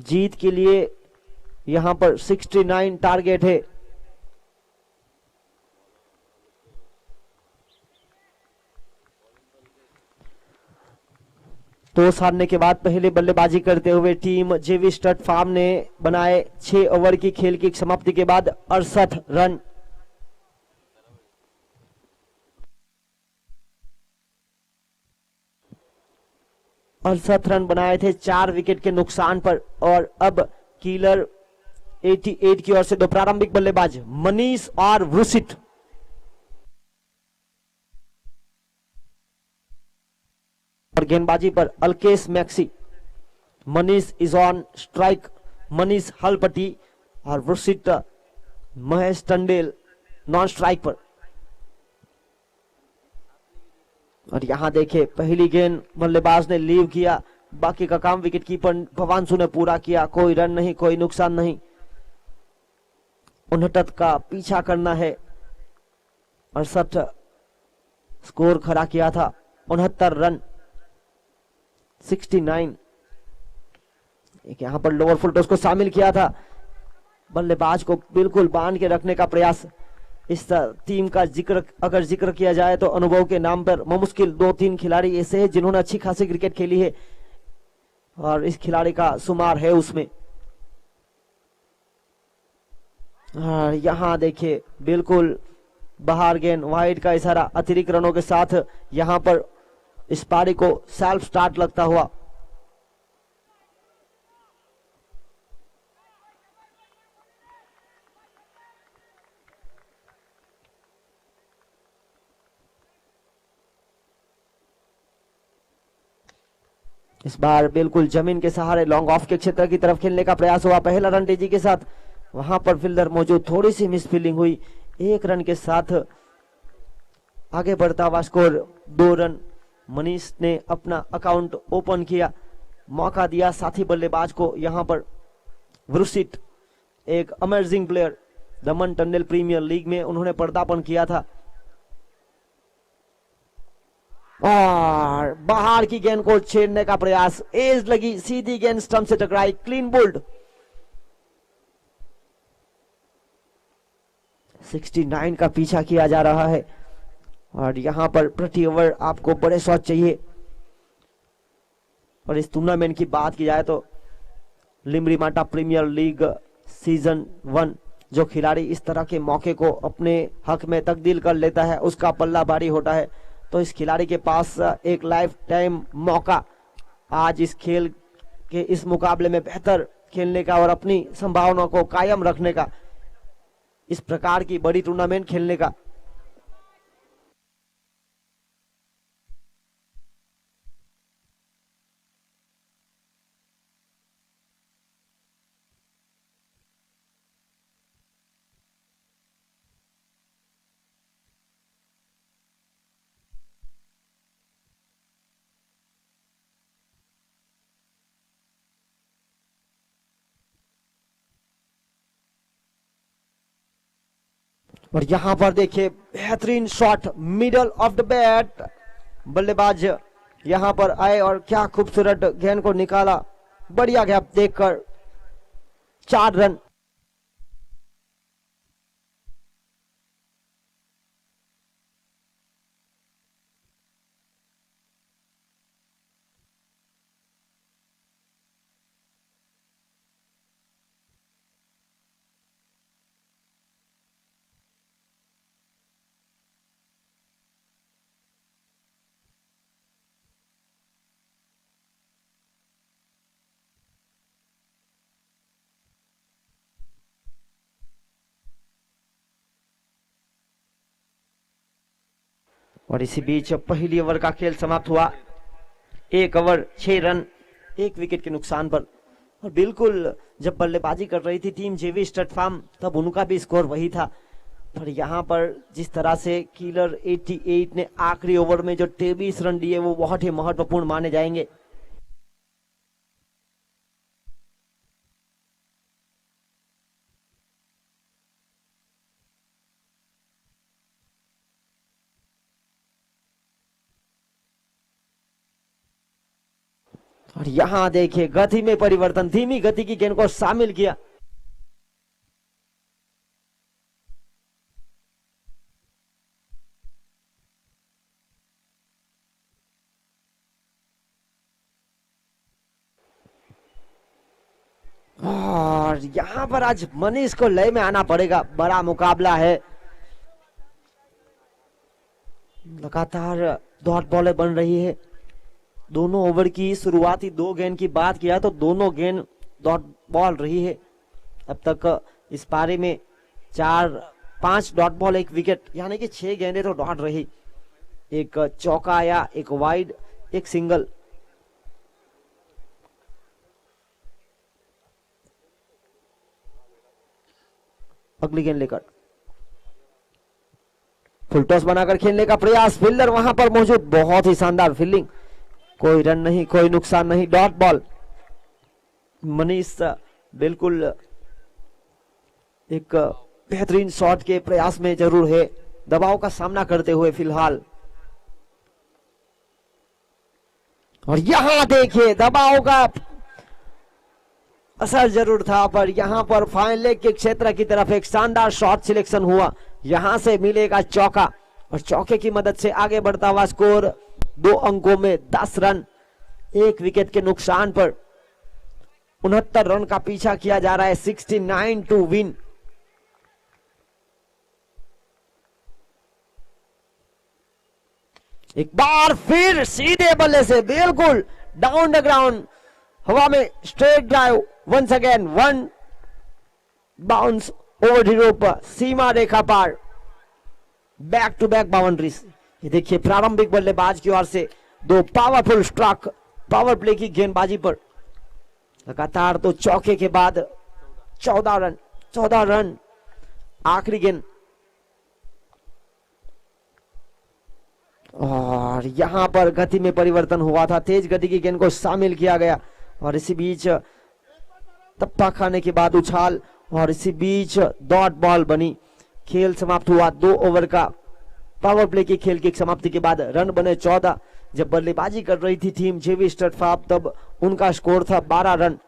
जीत के लिए यहां पर 69 टारगेट है। टॉस हारने के बाद पहले बल्लेबाजी करते हुए टीम जेवी स्टड फार्म ने बनाए 6 ओवर की खेल की समाप्ति के बाद 68 रन। 68 रन बनाए थे 4 विकेट के नुकसान पर। और अब किलर 88 की ओर से दो प्रारंभिक बल्लेबाज मनीष और वृषित। और गेंदबाजी पर Alkesh Maxi. Manish is on strike, Manish Halpati और वृषित महेश टंडेल नॉन स्ट्राइक पर। और यहां देखे पहली गेंद बल्लेबाज ने लीव किया, बाकी का काम विकेटकीपर भवांशु ने पूरा किया। कोई रन नहीं, कोई नुकसान नहीं। 69 का पीछा करना है। 68 स्कोर खड़ा किया था, 69 रन 69। एक यहां पर लोअर फुल टॉस को शामिल किया था, बल्लेबाज को बिल्कुल बांध के रखने का प्रयास। इस टीम का जिक्र किया जाए तो अनुभव के नाम पर मुश्किल 2-3 खिलाड़ी ऐसे हैं जिन्होंने अच्छी खासी क्रिकेट खेली है और इस खिलाड़ी का शुमार है उसमें। और यहां देखिए बिल्कुल बाहर गेंद, वाइड का इशारा अतिरिक्त रनों के साथ यहां पर इस पारी को सेल्फ स्टार्ट लगता हुआ। इस बार बिल्कुल जमीन के सहारे लॉन्ग ऑफ के क्षेत्र की तरफ खेलने का प्रयास हुआ। पहला रन तेजी के साथ, वहां पर फील्डर मौजूद, थोड़ी सी मिस फील्डिंग हुई। 1 रन के साथ आगे बढ़ता हुआ स्कोर 2 रन। मनीष ने अपना अकाउंट ओपन किया, मौका दिया साथी बल्लेबाज को। यहां पर वृषित एक अमेजिंग प्लेयर, दमन टंडेल प्रीमियर लीग में उन्होंने पदार्पण किया था। और बाहर की गेंद को छेड़ने का प्रयास, एज लगी, सीधी गेंद स्टंप से टकराई, क्लीन बोल्ड। 69 का पीछा किया जा रहा है और यहां पर प्रति ओवर आपको बड़े शॉट चाहिए। और इस टूर्नामेंट की बात की जाए तो लिमरीमाटा प्रीमियर लीग सीजन 1 जो खिलाड़ी इस तरह के मौके को अपने हक में तब्दील कर लेता है उसका पल्ला भारी होता है। तो इस खिलाड़ी के पास एक लाइफ टाइम मौका आज इस खेल के इस मुकाबले में बेहतर खेलने का और अपनी संभावना को कायम रखने का, इस प्रकार की बड़ी टूर्नामेंट खेलने का। और यहां पर देखिए बेहतरीन shot middle of the bat, बल्लेबाज यहां पर आए और क्या खूबसूरत गेंद को निकाला। बढ़िया गैप देखकर 4 रन। और इसी बीच पहली ओवर का खेल समाप्त हुआ। 1 ओवर 6 रन 1 विकेट के नुकसान पर। और बिल्कुल जब बल्लेबाजी कर रही थी टीम जेवी स्टट फार्म तब उनका भी स्कोर वही था। पर यहाँ पर जिस तरह से किलर 88 ने आखिरी ओवर में जो 23 रन दिए वो बहुत ही महत्वपूर्ण माने जाएंगे। और यहां देखिए गति में परिवर्तन, धीमी गति की गेंद को शामिल किया। और यहां पर आज मनीष को लय में आना पड़ेगा, बड़ा मुकाबला है। लगातार डॉट बॉलें बन रही है दोनों ओवर की शुरुआती 2 गेंद की बात किया तो दोनों गेंद डॉट बॉल रही है। अब तक इस पारी में 5 डॉट बॉल 1 विकेट, यानी कि 6 गेंदें तो डॉट रही। एक चौका आया, एक वाइड, एक सिंगल। अगली गेंद लेकर फुल टॉस बनाकर खेलने का प्रयास, फील्डर वहां पर मौजूद, बहुत ही शानदार फील्डिंग, कोई रन नहीं, कोई नुकसान नहीं, डॉट बॉल। मनीष बिल्कुल एक बेहतरीन शॉट के प्रयास में जरूर है, दबाव का सामना करते हुए फिलहाल। और यहां देखिए दबाव का असर जरूर था, पर यहां पर फाइन लेग के क्षेत्र की तरफ एक शानदार शॉट सिलेक्शन हुआ। यहां से मिलेगा चौका और चौके की मदद से आगे बढ़ता हुआ स्कोर 2 अंकों में 10 रन, 1 विकेट के नुकसान पर 69 रन का पीछा किया जा रहा है। 69 टू विन। एक बार फिर सीधे बल्ले से बिल्कुल डाउन द ग्राउंड, हवा में straight drive, once again 1 bounce over the rope, सीमा रेखा पार, बैक टू बैक बाउंड्रीज। ये देखिए प्रारंभिक बल्लेबाज की ओर से 2 पावरफुल स्ट्रोक, पावर प्ले की गेंदबाजी पर लगातार तो चौके के बाद 14 रन। आखिरी गेंद और यहां पर गति में परिवर्तन हुआ था, तेज गति की गेंद को शामिल किया गया और इसी बीच तप्पा खाने के बाद उछाल और इसी बीच डॉट बॉल बनी। खेल समाप्त हुआ। 2 ओवर का पावर प्ले की खेल की समाप्ति के बाद रन बने 14। जब बल्लेबाजी कर रही थी टीम जेवी स्टटफार्ब तब उनका स्कोर था 12 रन।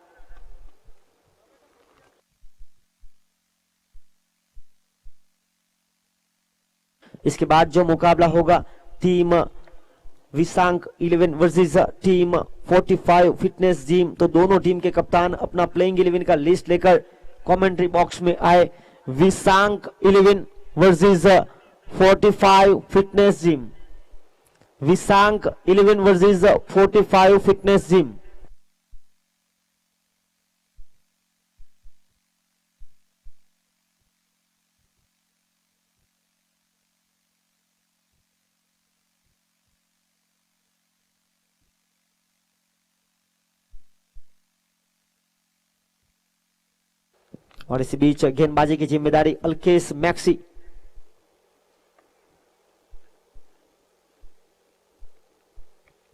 इसके बाद जो मुकाबला होगा team Visank 11 versus team 45 fitness gym, तो दोनों टीम के कप्तान अपना प्लेइंग 11 का लिस्ट लेकर कमेंट्री बॉक्स में आए। Visank 11 versus 45 fitness gym, Visank 11 versus 45 fitness gym. और इसी बीच गेंदबाजी की जिम्मेदारी अल्केश मैक्सी।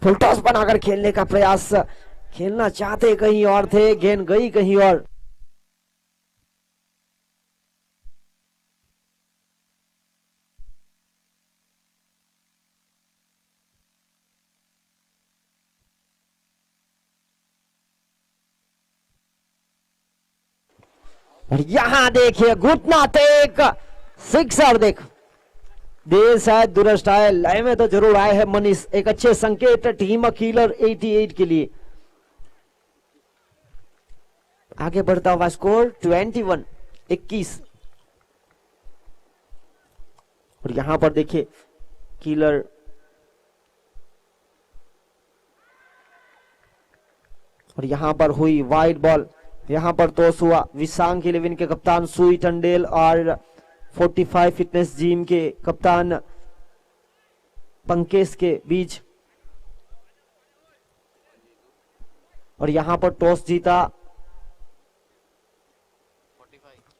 फुल टॉस बनाकर खेलने का प्रयास, खेलना चाहते कहीं और थे, गेंद गई कहीं और। और यहां देखिए घुटना टेक सिक्सर, देख देर शायद दुरुस्त आए, लय में तो जरूर आए हैं मनीष। एक अच्छे संकेत टीम किलर 88 के लिए। आगे बढ़ता हुआ स्कोर 21। और यहां पर देखिए किलर और यहां पर हुई वाइड बॉल। यहां पर टॉस हुआ विसांक 11 के कप्तान सुई टंडेल और 45 फिटनेस जिम के कप्तान पंकेश के बीच। और यहां पर टॉस जीता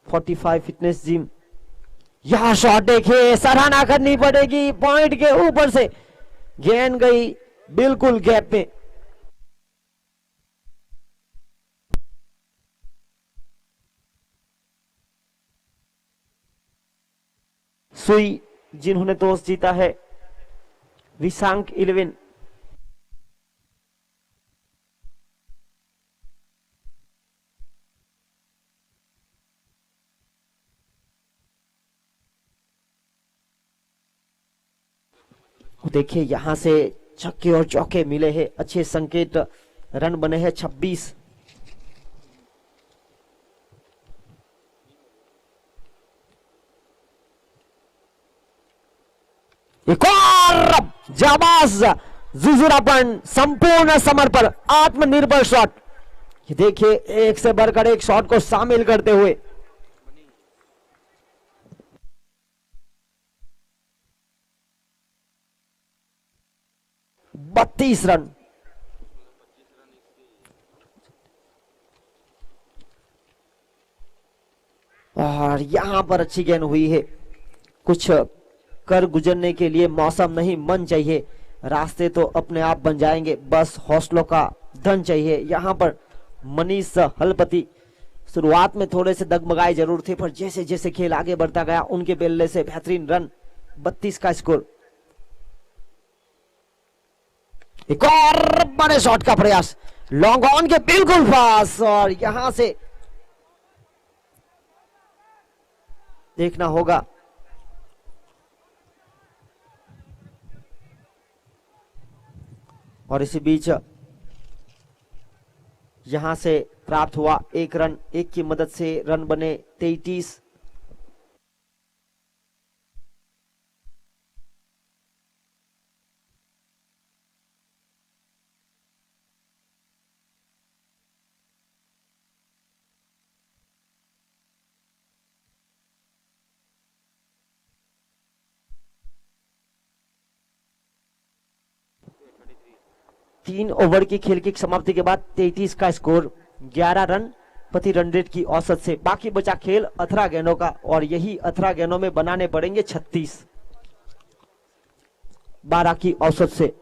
45 फिटनेस जिम। यहां शॉट देखिए, सराहना करनी पड़ेगी, पॉइंट के ऊपर से गेंद गई बिल्कुल गैप में। सुई जिन्होंने टॉस जीता है, विसांक 11। देखिए यहां से छक्के और चौके मिले हैं, अच्छे संकेत, रन बने हैं 26। एक और जाबाज जुजुरापन, संपूर्ण समर्पण, आत्मनिर्भर शॉट। ये देखिए एक से बढ़कर एक शॉट को शामिल करते हुए 32 रन। और यहां पर अच्छी गेंद हुई है। कुछ कर गुजरने के लिए मौसम नहीं, मन चाहिए। रास्ते तो अपने आप बन जाएंगे, बस हौसलों का धन चाहिए। यहां पर मनीष हलपति शुरुआत में थोड़े से डगमगाए जरूर थे, पर जैसे जैसे खेल आगे बढ़ता गया उनके बल्ले से बेहतरीन रन। 32 का स्कोर। एक और बड़े शॉट का प्रयास, लॉन्ग ऑन के बिल्कुल पास, और यहां से देखना होगा और इसी बीच यहां से प्राप्त हुआ एक रन। एक की मदद से रन बने 33। तीन ओवर की खेल की समाप्ति के बाद 33 का स्कोर, 11 रन प्रति रन रेट की औसत से। बाकी बचा खेल 18 गेंदों का, और यही 18 गेंदों में बनाने पड़ेंगे 36, 12 की औसत से।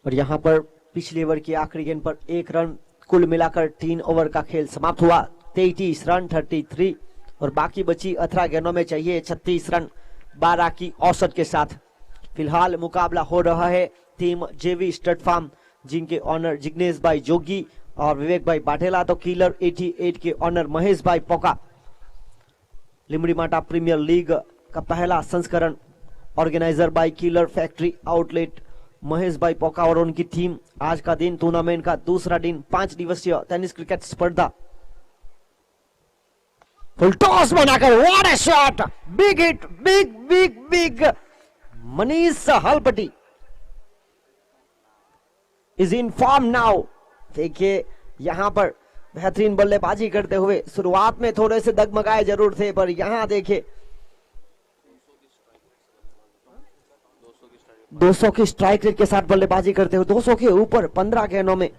और यहां पर पिछले ओवर की आखिरी गेंद पर एक रन, कुल मिलाकर 3 ओवर का खेल समाप्त हुआ। 33 रन 33, और बाकी बची 18 गेंदों में चाहिए 36 रन 12 की औसत के साथ। फिलहाल मुकाबला हो रहा है टीम जेवी स्टड फार्म, जिनके ऑनर जिग्नेश भाई जोगी और विवेक भाई बाटेला, तो किलर 88 के ऑनर महेश भाई पोका। लिमड़ी माटा प्रीमियर लीग का पहला संस्करण, organiser by killer factory outlet Mahesh bhai Poka और उनकी टीम। आज का दिन टूर्नामेंट का दूसरा दिन, 5 दिवसीय टेनिस क्रिकेट स्पर्धा। फुल टॉस बनाकर what a shot, big hit, big big big. Manish Halpati is in form now. देखिए यहां पर बेहतरीन बल्लेबाजी करते हुए, शुरुआत में थोड़े से डगमगाए जरूर थे, पर यहां देखिए 200 की स्ट्राइक रेट के साथ बल्लेबाजी करते हुए 200 के ऊपर 15 गेंदों में,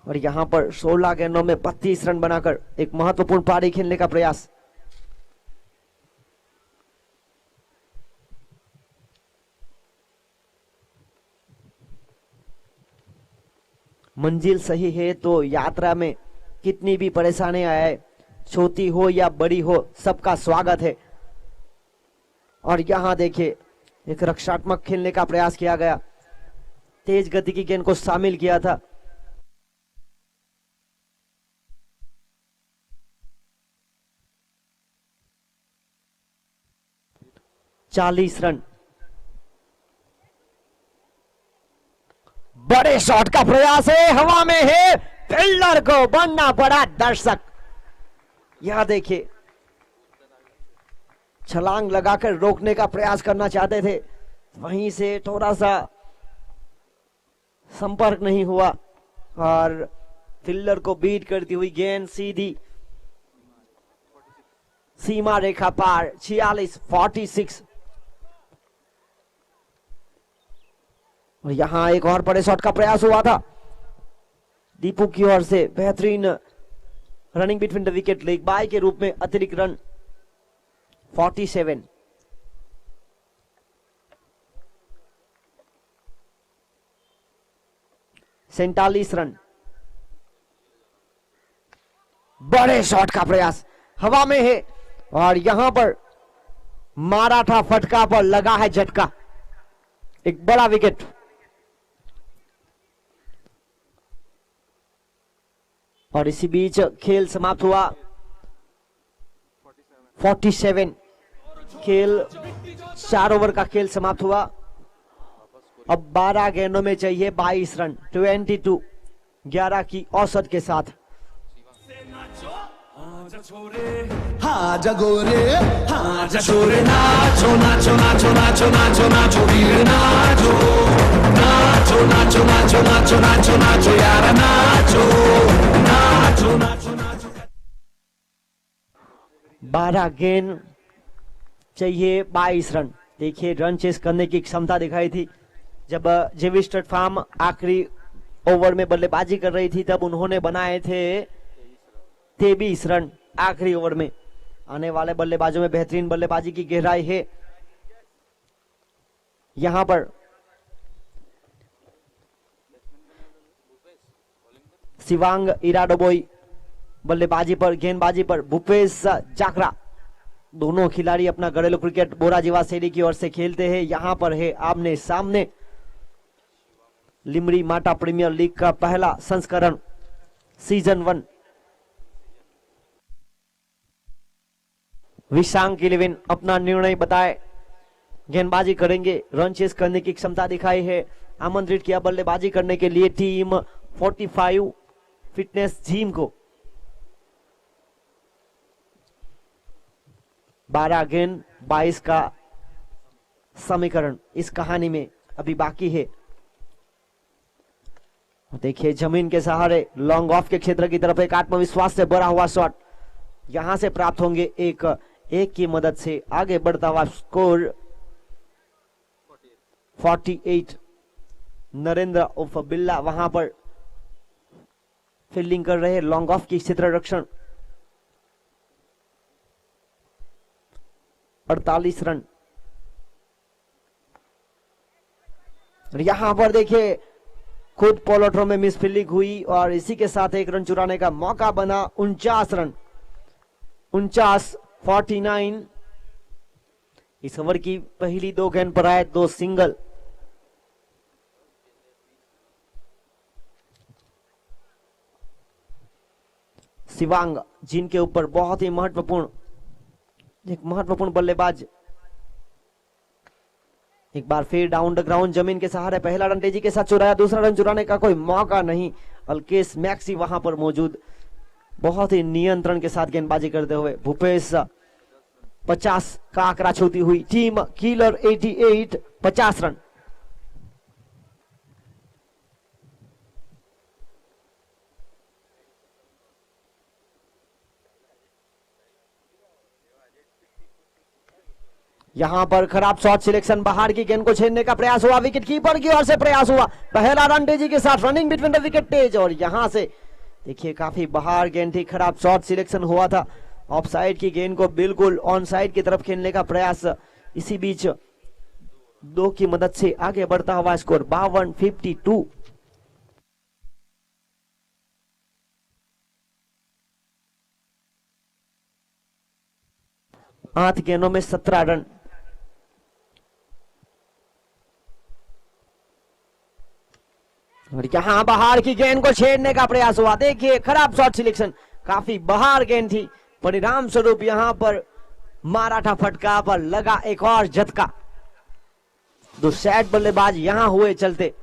और यहां पर 16 गेंदों में 32 रन बनाकर एक महत्वपूर्ण पारी खेलने का प्रयास। मंजिल सही है तो यात्रा में कितनी भी परेशानी आए, छोटी हो या बड़ी हो, सबका स्वागत है। और यहां देखिए एक रक्षात्मक खेलने का प्रयास किया गया, तेज गति की गेंद को शामिल किया था। चालीस रन। बड़े शॉट का प्रयास है, हवा में है, फील्डर को बनना पड़ा दर्शक। यह देखिए छलांग लगाकर रोकने का प्रयास करना चाहते थे, वहीं से थोड़ा सा संपर्क नहीं हुआ और फील्डर को बीट करती हुई गेंद सीधी सीमा रेखा पार 46-46। और यहां एक और बड़े शॉट का प्रयास हुआ था दीपू की ओर से। बेहतरीन running between the wicket leg bye के रूप में अतिरिक्त रन 47। सैंतालीस रन। बड़े शॉट का प्रयास हवा में है और यहां पर मारा था फटका पर लगा है झटका। एक बड़ा विकेट। और इसी बीच खेल समाप्त हुआ 47। खेल 4 ओवर का खेल समाप्त हुआ। अब 12 गेंदों में चाहिए 22 रन 22 11 की औसत के साथ। हाँ जगोरे हाँ जगोरे नाचो नाचो नाचो नाचो नाचो नाचो वीर नाचो नाचो नाचो नाचो नाचो नाचो नाचो यार नाचो नाचो नाचो नाचो। 12 गेंद चाहिए 22 रन। देखिए रन चेस करने की क्षमता दिखाई थी जब जेवी स्टड फार्म आखिरी ओवर में बल्लेबाजी कर रही थी, तब उन्होंने बनाए थे 23 रन आखिरी ओवर में। आने वाले बल्लेबाजों में बेहतरीन बल्लेबाजी की गहराई है। यहां पर शिवांग इराडोबोई बल्लेबाजी पर, गेंदबाजी पर भूपेश जाकरा। दोनों खिलाड़ी अपना घरेलू क्रिकेट बोराजीवा शैली की ओर से खेलते हैं। यहां पर है आमने सामने लिमरी माटा प्रीमियर लीग का पहला संस्करण सीजन 1। विशांक 11 अपना निर्णय बताए, गेंदबाजी करेंगे। रन चेस करने की क्षमता दिखाई है। आमंत्रित किया बल्लेबाजी करने के लिए टीम 45 फिटनेस जिम को। 12 गेंद 22 का समीकरण इस कहानी में अभी बाकी है। देखिए जमीन के सहारे लॉन्ग ऑफ के क्षेत्र की तरफ एक आत्मविश्वास से भरा हुआ शॉट यहां से प्राप्त होंगे। एक की मदद से आगे बढ़ता हुआ स्कोर 48। नरेंद्र उर्फ बिल्ला वहां पर फील्डिंग कर रहे, लॉन्ग ऑफ की क्षेत्र रक्षण। 48 रन। यहां पर देखिए खुद पॉलोट्रो में मिस फील्डिंग हुई और इसी के साथ एक रन चुराने का मौका बना। 49 रन 49। इस ओवर की पहली 2 गेंद पर आए 2 सिंगल। शिवांग जिनके ऊपर बहुत ही महत्वपूर्ण बल्लेबाज एक बार फिर डाउन द ग्राउंड जमीन के सहारे पहला रन तेजी के साथ चुराया। दूसरा रन चुराने का कोई मौका नहीं। अल्केश मैक्सी वहां पर मौजूद, बहुत ही नियंत्रण के साथ गेंदबाजी करते हुए। भूपेश 50 का आंकड़ा छूती हुई टीम किलर 88 50 रन। यहां पर खराब शॉट सिलेक्शन, बाहर की गेंद को छेड़ने का प्रयास हुआ, विकेट कीपर की ओर से प्रयास हुआ। पहला रन तेजी के साथ रनिंग बिटवीन द विकेट तेज। और यहां से देखिए काफी बाहर गेंद थी, खराब शॉट सिलेक्शन हुआ था। ऑफ साइड की गेंद को बिल्कुल ऑन साइड की तरफ खेलने का प्रयास। इसी बीच 2 की मदद से आगे बढ़ता हुआ स्कोर 52-52। आठ गेंदों में 17 रन। और यहां बाहर की गेंद को छेड़ने का प्रयास हुआ। देखिए खराब शॉट सिलेक्शन, काफी बाहर गेंद थी। परिणाम स्वरूप यहां पर माराठा फटका पर लगा एक और झटका। 2 सेट बल्लेबाज यहां हुए चलते।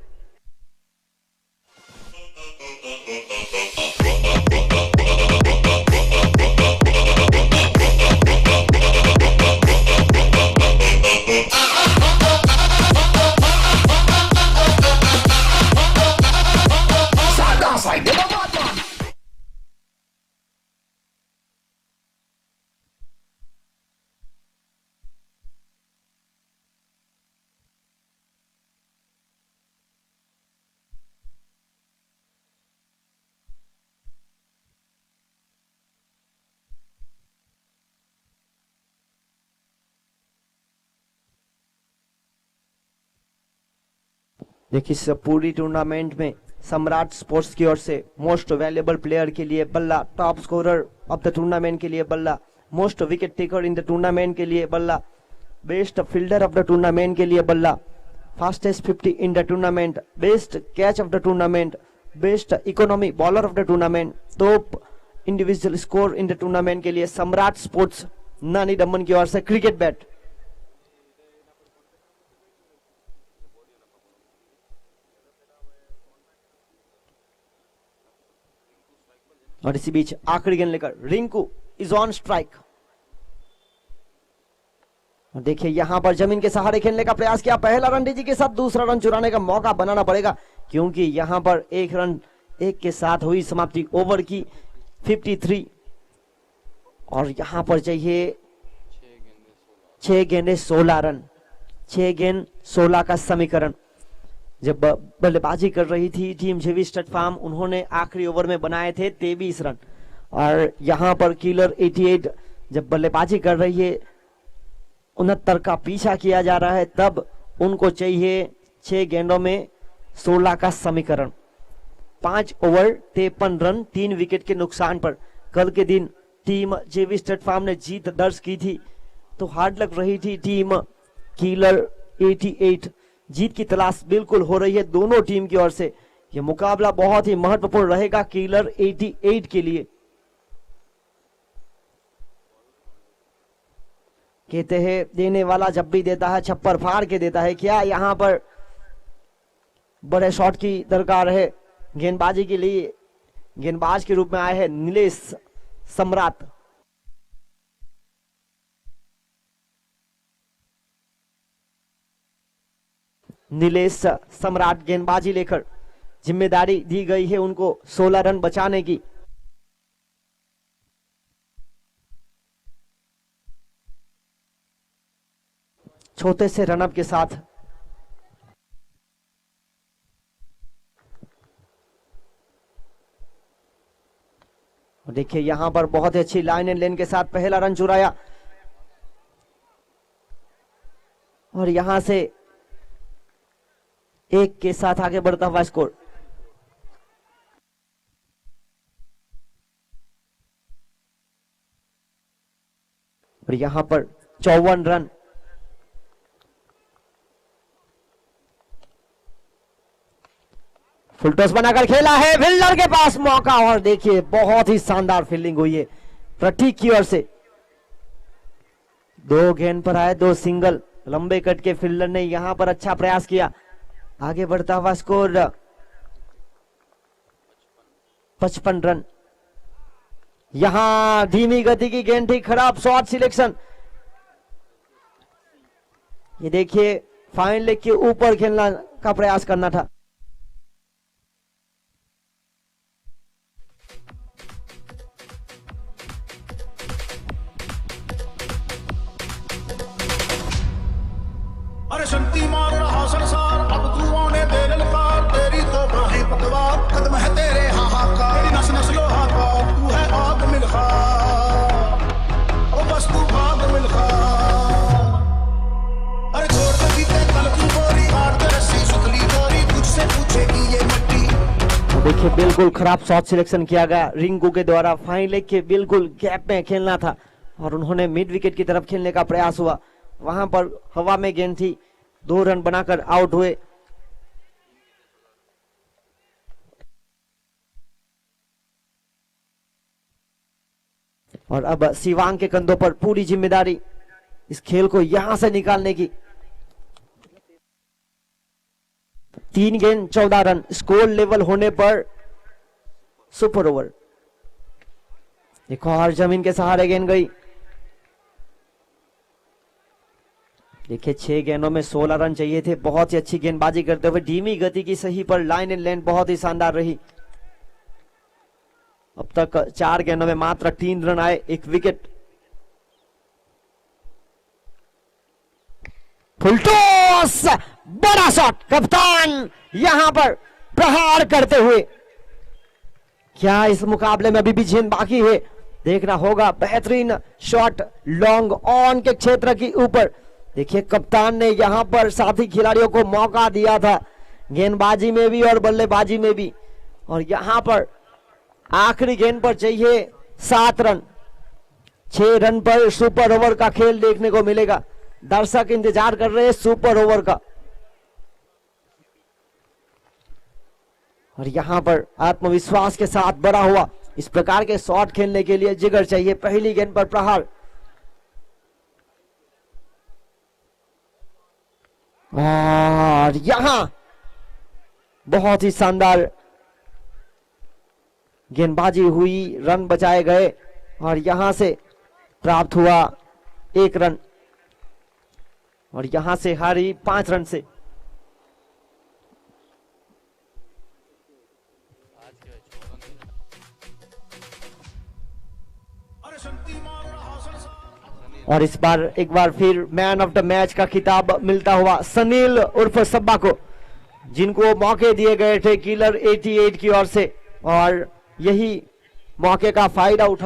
देखिए इस पूरी टूर्नामेंट में सम्राट स्पोर्ट्स की ओर से मोस्ट वैल्यूएबल प्लेयर के लिए बल्ला, top scorer of the tournament के लिए बल्ला, most wicket taker in the tournament के लिए बल्ला, best fielder of the tournament के लिए बल्ला, fastest 50 in the tournament, best catch of the tournament, best economy bowler of the tournament, top individual score in the tournament के लिए सम्राट स्पोर्ट्स नानी दमन की ओर से क्रिकेट बैट। और इसी बीच आखिरी गेंद लेकर रिंकू इज ऑन स्ट्राइक। और देखिए यहां पर जमीन के सहारे खेलने का प्रयास किया, पहला रन डीजी के साथ, दूसरा रन चुराने का मौका बनाना पड़ेगा क्योंकि यहां पर एक रन एक के साथ हुई समाप्ति ओवर की 53। और यहां पर चाहिए 6 गेंदे 16 रन, 6 गेंद 16 का समीकरण। जब बल्लेबाजी कर रही थी टीम जेवी स्टड फार्म, उन्होंने आखिरी ओवर में बनाए थे 23 रन। और यहां पर किलर 88 जब बल्लेबाजी कर रही है, 69 का पीछा किया जा रहा है, तब उनको चाहिए 6 गेंदों में 16 का समीकरण। 5 ओवर 53 रन 3 विकेट के नुकसान पर कल के दिन टीम जेवी स्टड फार्म ने जीत दर्ज की थी, तो हार्ड लग रही थी टीम किलर 88। जीत की तलाश बिल्कुल हो रही है दोनों टीम की ओर से। यह मुकाबला बहुत ही महत्वपूर्ण रहेगा किलर 88 के लिए। कहते हैं देने वाला जब भी देता है छप्पर फाड़ के देता है। क्या यहां पर बड़े शॉट की दरकार है? गेंदबाजी के लिए गेंदबाज के रूप में आए हैं नीलेश सम्राट। नीलेश सम्राट गेंदबाजी लेकर, जिम्मेदारी दी गई है उनको 16 रन बचाने की। छोटे से रनअप के साथ देखिए यहां पर बहुत ही अच्छी लाइन एंड लेन के साथ पहला रन चुराया और यहां से एक के साथ आगे बढ़ता हुआ स्कोर। और यहां पर 54 रन। फुल टॉस बनाकर खेला है, फील्डर के पास मौका और देखिए बहुत ही शानदार फील्डिंग हुई है प्रतीक की ओर से। 2 गेंद पर आए 2 सिंगल, लंबे कट के फील्डर ने यहां पर अच्छा प्रयास किया। आगे बढ़ता हुआ स्कोर 55 रन। यहां धीमी गति की गेंद थी, खराब शॉट सिलेक्शन। ये देखिए फाइन लेग के ऊपर खेलना का प्रयास करना था। अरे शक्ति मार रहा संसार, अब तू आने दे ललकार, तेरी तो बाहें पतवार, कदम है तेरे हाहाकार, तेरी नस नस लोहा का, तू है आग मिलखा, ओ बस तू आग मिलखा। अरे छोड़ दे बीते कल की बोरी, आड़ ते रस्सी सुतली गोरी, तुझसे पूछेगी ये मिट्टी। देखिए बिल्कुल खराब शॉट सिलेक्शन किया गया रिंकू के द्वारा। फाइन लेग के बिल्कुल गैप में खेलना था और उन्होंने मिड विकेट की तरफ खेलने का प्रयास हुआ। वहां पर हवा में गेंद थी, 2 रन बनाकर आउट हुए। और अब शिवांग के कंधों पर पूरी जिम्मेदारी इस खेल को यहां से निकालने की। 3 गेंद 14 रन, स्कोर लेवल होने पर सुपर ओवर। एक और जमीन के सहारे गेंद गई। देखिए 6 गेंदों में 16 रन चाहिए थे। बहुत ही अच्छी गेंदबाजी करते हुए धीमी गति की सही पर लाइन एंड लेंथ बहुत ही शानदार रही। अब तक 4 गेंदों में मात्र 3 रन आए, 1 विकेट। फुल टॉस, बड़ा शॉट, कप्तान यहां पर प्रहार करते हुए। क्या इस मुकाबले में अभी भी गेंद बाकी है? देखना होगा। बेहतरीन शॉट लॉन्ग ऑन के क्षेत्र के ऊपर। देखिए कप्तान ने यहां पर साथी खिलाड़ियों को मौका दिया था, गेंदबाजी में भी और बल्लेबाजी में भी। और यहां पर आखिरी गेंद पर चाहिए 7 रन। 6 रन पर सुपर ओवर का खेल देखने को मिलेगा। दर्शक इंतजार कर रहे हैं सुपर ओवर का। और यहां पर आत्मविश्वास के साथ बड़ा हुआ इस प्रकार के शॉट खेलने के लिए जिगर चाहिए। पहली गेंद पर प्रहार और यहां बहुत ही शानदार गेंदबाजी हुई, रन बचाए गए और यहां से प्राप्त हुआ 1 रन और यहां से हारी 5 रन से। और इस बार एक बार फिर मैन ऑफ द मैच का खिताब मिलता हुआ सनील उर्फ सब्बा को, जिनको मौके दिए गए थे किलर 88 की ओर से और यही मौके का फायदा उठा